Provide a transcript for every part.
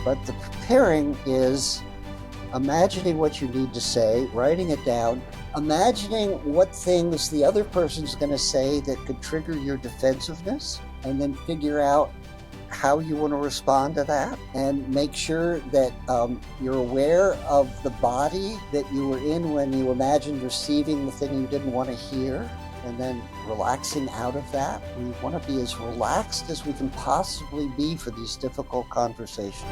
But the preparing is imagining what you need to say, writing it down, imagining what things the other person's going to say that could trigger your defensiveness, and then figure out how you want to respond to that, and make sure that you're aware of the body that you were in when you imagined receiving the thing you didn't want to hear, and then relaxing out of that. We want to be as relaxed as we can possibly be for these difficult conversations.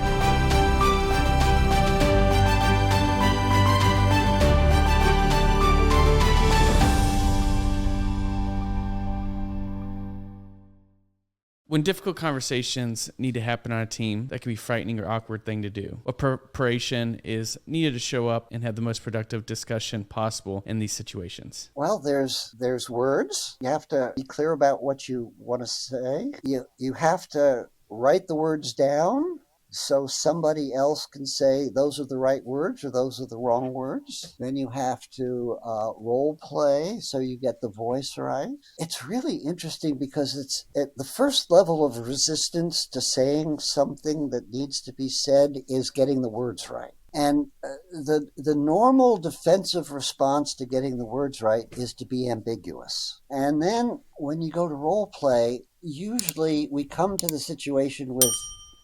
When difficult conversations need to happen on a team, that can be a frightening or awkward thing to do. What preparation is needed to show up and have the most productive discussion possible in these situations? Well, there's words. You have to be clear about what you want to say. You have to write the words down so somebody else can say those are the right words or those are the wrong words. Then you have to role play so you get the voice right. It's really interesting because it's at the first level of resistance to saying something that needs to be said is getting the words right. And the normal defensive response to getting the words right is to be ambiguous. And then when you go to role play, usually we come to the situation with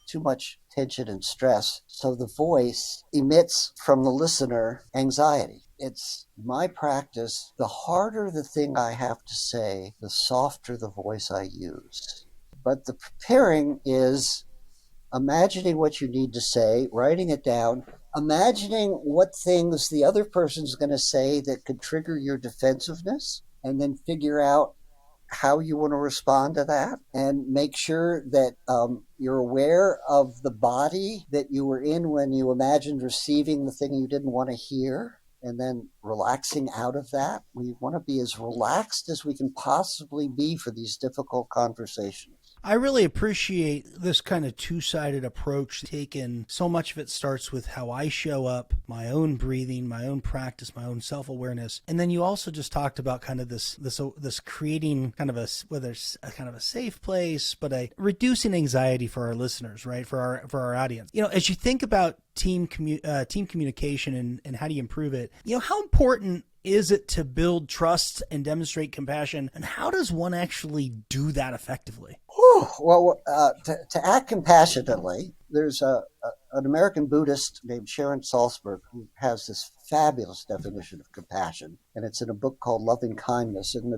too much tension and stress, so the voice emits from the listener anxiety. It's my practice, the harder the thing I have to say, the softer the voice I use. But the preparing is imagining what you need to say, writing it down, imagining what things the other person's going to say that could trigger your defensiveness, and then figure out how you want to respond to that, and make sure that you're aware of the body that you were in when you imagined receiving the thing you didn't want to hear, and then relaxing out of that. We want to be as relaxed as we can possibly be for these difficult conversations. I really appreciate this kind of two-sided approach taken. So much of it starts with how I show up, my own breathing, my own practice, my own self-awareness. And then you also just talked about kind of this creating kind of whether it's a kind of a safe place, but reducing anxiety for our listeners, right? For our audience. As you think about team communication and how do you improve it, how important is it to build trust and demonstrate compassion? And how does one actually do that effectively? Well, to act compassionately, there's an American Buddhist named Sharon Salzberg who has this fabulous definition of compassion, and it's in a book called Loving Kindness. And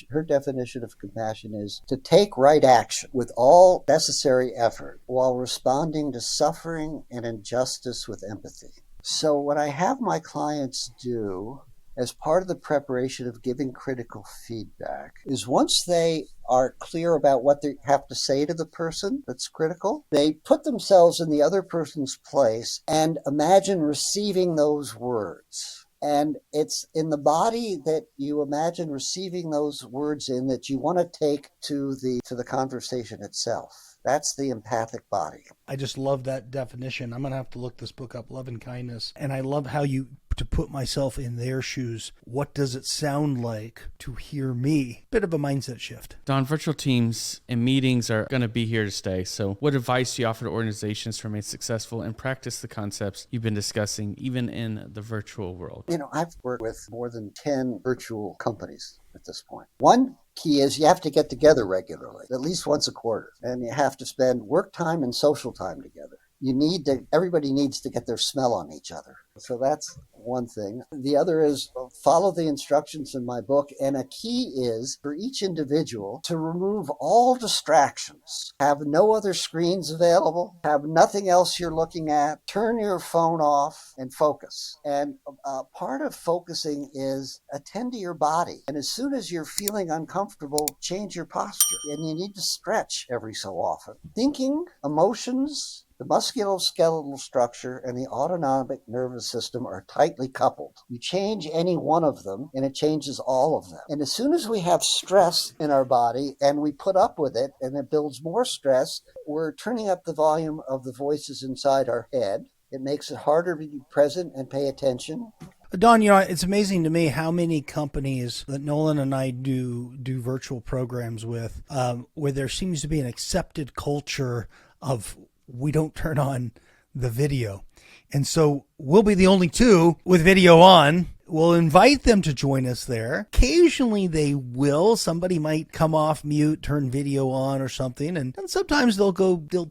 her definition of compassion is to take right action with all necessary effort while responding to suffering and injustice with empathy. So what I have my clients do as part of the preparation of giving critical feedback is, once they are clear about what they have to say to the person that's critical, they put themselves in the other person's place and imagine receiving those words. And it's in the body that you imagine receiving those words in that you want to take to the conversation itself. That's the empathic body. I just love that definition. I'm going to have to look this book up, Love and Kindness. And I love how to put myself in their shoes. What does it sound like to hear me? Bit of a mindset shift. Don, virtual teams and meetings are going to be here to stay. So what advice do you offer to organizations to remain successful and practice the concepts you've been discussing, even in the virtual world? I've worked with more than 10 virtual companies at this point. One key is you have to get together regularly, at least once a quarter, and you have to spend work time and social time together. Everybody needs to get their smell on each other. So that's one thing. The other is follow the instructions in my book. And a key is for each individual to remove all distractions. Have no other screens available. Have nothing else you're looking at. Turn your phone off and focus. And part of focusing is attend to your body. And as soon as you're feeling uncomfortable, change your posture. And you need to stretch every so often. Thinking, emotions, the musculoskeletal structure and the autonomic nervous system are tightly coupled. You change any one of them and it changes all of them. And as soon as we have stress in our body and we put up with it and it builds more stress, we're turning up the volume of the voices inside our head. It makes it harder to be present and pay attention. Don, it's amazing to me how many companies that Nolan and I do virtual programs with, where there seems to be an accepted culture of we don't turn on the video. And so we'll be the only two with video on. We'll invite them to join us there. Occasionally they will. Somebody might come off mute, turn video on or something. And sometimes they'll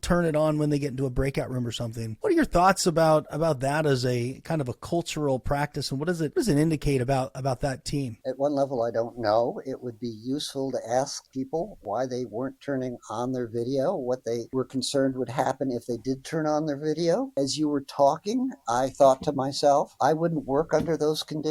turn it on when they get into a breakout room or something. What are your thoughts about that as a kind of a cultural practice? And what does it indicate about that team? At one level, I don't know. It would be useful to ask people why they weren't turning on their video, what they were concerned would happen if they did turn on their video. As you were talking, I thought to myself, I wouldn't work under those conditions.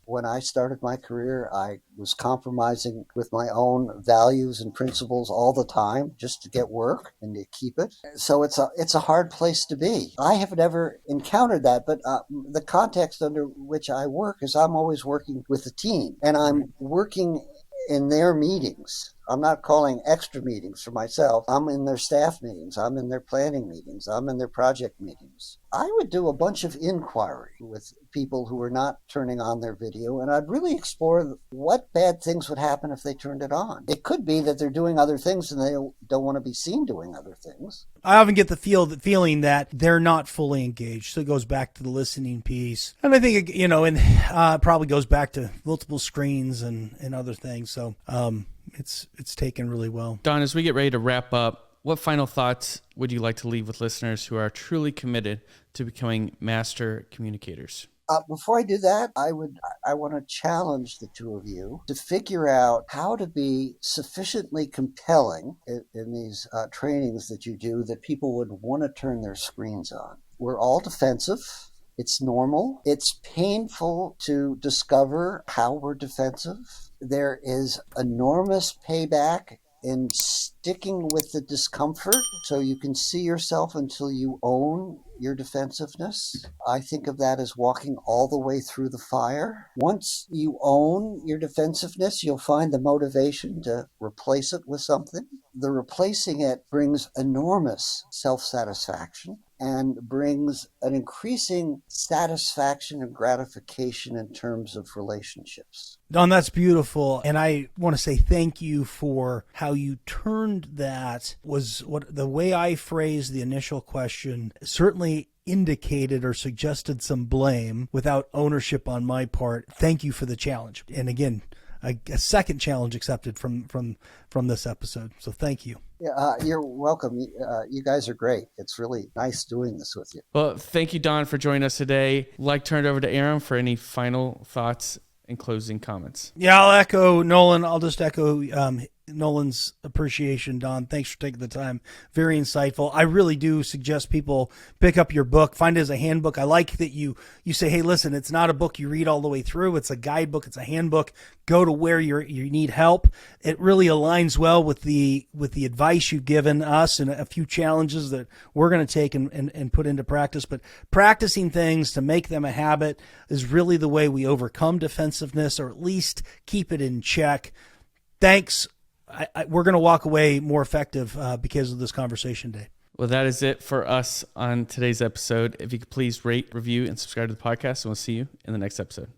When I started my career, I was compromising with my own values and principles all the time just to get work and to keep it. So it's a hard place to be. I have never encountered that, but the context under which I work is I'm always working with a team, and I'm working in their meetings. I'm not calling extra meetings for myself. I'm in their staff meetings. I'm in their planning meetings. I'm in their project meetings. I would do a bunch of inquiry with people who are not turning on their video, and I'd really explore what bad things would happen if they turned it on. It could be that they're doing other things and they don't want to be seen doing other things. I often get the feeling that they're not fully engaged. So it goes back to the listening piece. And I think, it probably goes back to multiple screens and other things. So it's taken really well. Don, as we get ready to wrap up, what final thoughts would you like to leave with listeners who are truly committed to becoming master communicators? Before I do that, I want to challenge the two of you to figure out how to be sufficiently compelling in these trainings that you do that people would want to turn their screens on. We're all defensive. It's normal. It's painful to discover how we're defensive. There is enormous payback in sticking with the discomfort so you can see yourself until you own your defensiveness. I think of that as walking all the way through the fire. Once you own your defensiveness, you'll find the motivation to replace it with something. The replacing it brings enormous self-satisfaction and brings an increasing satisfaction and gratification in terms of relationships. Don, that's beautiful. And I want to say thank you for how you turned that. Was what the way I phrased the initial question certainly indicated or suggested some blame without ownership on my part. Thank you for the challenge. And again, a second challenge accepted from this episode. So thank you. Yeah, you're welcome. You guys are great. It's really nice doing this with you. Well, thank you, Don, for joining us today. I'd like to turn it over to Aram for any final thoughts and closing comments. Yeah, I'll echo Nolan. I'll just echo Nolan's appreciation, Don. Thanks for taking the time. Very insightful. I really do suggest people pick up your book, find it as a handbook. I like that you say, hey, listen, it's not a book you read all the way through. It's a guidebook. It's a handbook. Go to where you need help. It really aligns well with the advice you've given us and a few challenges that we're going to take and put into practice. But practicing things to make them a habit is really the way we overcome defensiveness, or at least keep it in check. Thanks. We're going to walk away more effective because of this conversation today. Well, that is it for us on today's episode. If you could please rate, review, and subscribe to the podcast, and we'll see you in the next episode.